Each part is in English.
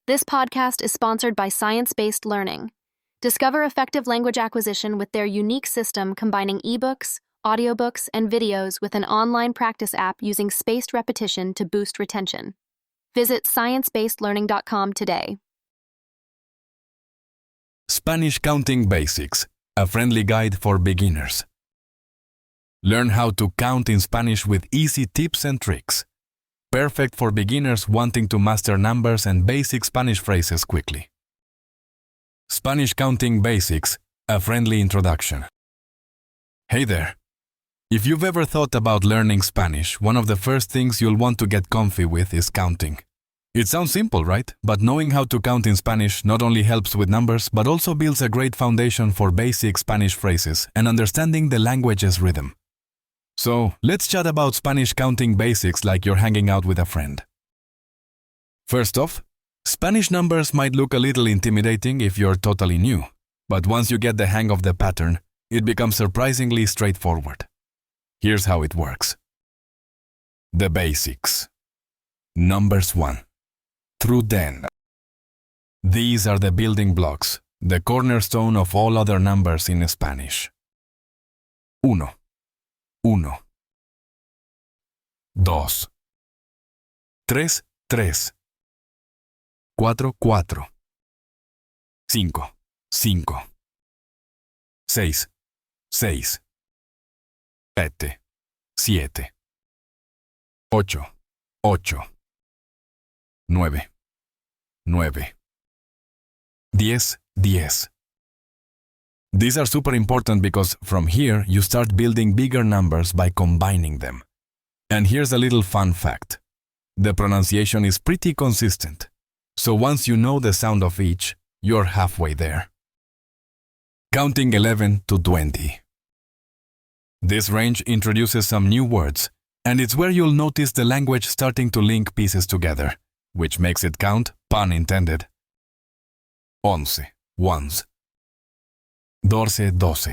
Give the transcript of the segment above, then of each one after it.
This podcast is sponsored by Science Based Learning. Discover effective language acquisition with their unique system combining ebooks, audiobooks, and videos with an online practice app using spaced repetition to boost retention. Visit sciencebasedlearning.com today. Spanish Counting Basics, a friendly guide for beginners. Learn how to count in Spanish with easy tips and tricks. Perfect for beginners wanting to master numbers and basic Spanish phrases quickly. Spanish Counting Basics, a friendly introduction. Hey there! If you've ever thought about learning Spanish, one of the first things you'll want to get comfy with is counting. It sounds simple, right? But knowing how to count in Spanish not only helps with numbers, but also builds a great foundation for basic Spanish phrases and understanding the language's rhythm. So, let's chat about Spanish counting basics like you're hanging out with a friend. First off, Spanish numbers might look a little intimidating if you're totally new, but once you get the hang of the pattern, it becomes surprisingly straightforward. Here's how it works. The basics. Numbers 1 through 10. These are the building blocks, the cornerstone of all other numbers in Spanish. 1. 1. 2. 3, 3. 4, 4. 5, 5. 6, 6. 7, 7. 8, 8. 9, 9. 10, 10. These are super important because from here you start building bigger numbers by combining them. And here's a little fun fact. The pronunciation is pretty consistent. So once you know the sound of each, you're halfway there. Counting 11 to 20. This range introduces some new words, and it's where you'll notice the language starting to link pieces together, which makes it count, pun intended. 11, ones. 12, 12.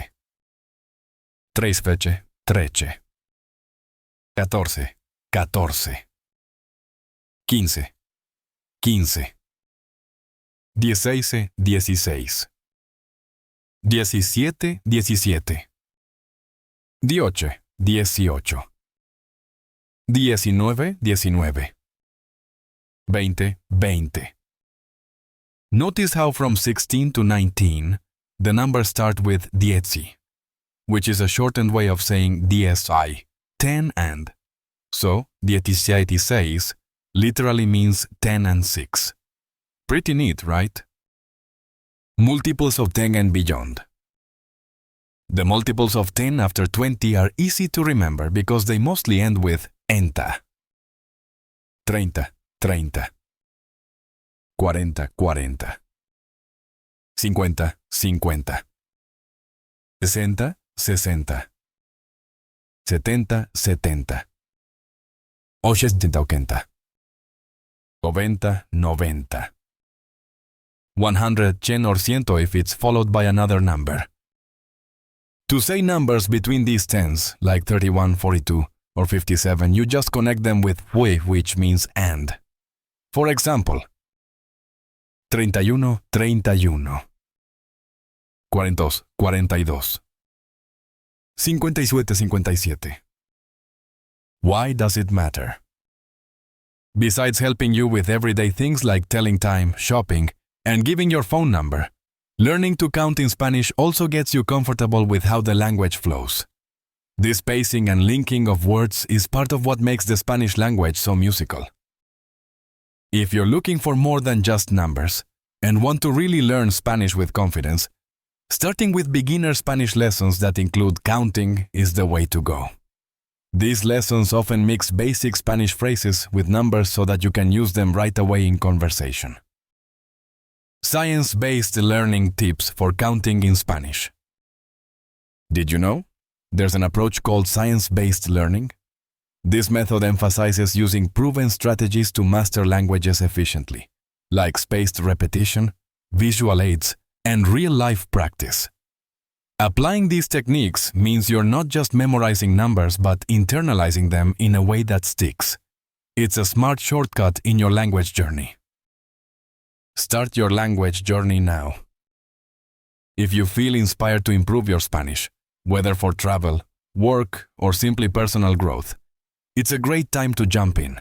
13, 13. 14, 14. 15, 15. 16, 16. 17, 17. 18, 18. 19, 19. 20, 20. Notice how from 16 to 19, the numbers start with dieci, which is a shortened way of saying DSI, 10 and. So, 16 literally means 10 and 6. Pretty neat, right? Multiples of 10 and beyond. The multiples of 10 after 20 are easy to remember because they mostly end with enta. 30, 30. 40, 40. 50, 50. 60, 60. 70, 70. 80, 80. 90, 90. 100, 100 or ciento if it's followed by another number. To say numbers between these tens, like 31, 42, or 57, you just connect them with fue, which means and. For example, 31, 31. 42, 42. 57, 57. Why does it matter? Besides helping you with everyday things like telling time, shopping, and giving your phone number, learning to count in Spanish also gets you comfortable with how the language flows. This pacing and linking of words is part of what makes the Spanish language so musical. If you're looking for more than just numbers and want to really learn Spanish with confidence, starting with beginner Spanish lessons that include counting is the way to go. These lessons often mix basic Spanish phrases with numbers so that you can use them right away in conversation. Science-based learning tips for counting in Spanish. Did you know? There's an approach called science-based learning. This method emphasizes using proven strategies to master languages efficiently, like spaced repetition, visual aids, and real-life practice. Applying these techniques means you're not just memorizing numbers but internalizing them in a way that sticks. It's a smart shortcut in your language journey. Start your language journey now. If you feel inspired to improve your Spanish, whether for travel, work, or simply personal growth, it's a great time to jump in.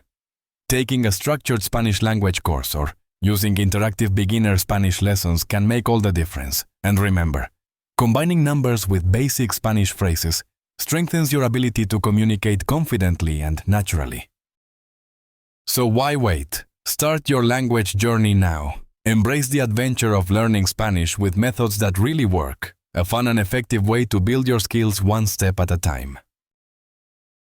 Taking a structured Spanish language course or using interactive beginner Spanish lessons can make all the difference. And remember, combining numbers with basic Spanish phrases strengthens your ability to communicate confidently and naturally. So why wait? Start your language journey now. Embrace the adventure of learning Spanish with methods that really work, a fun and effective way to build your skills one step at a time.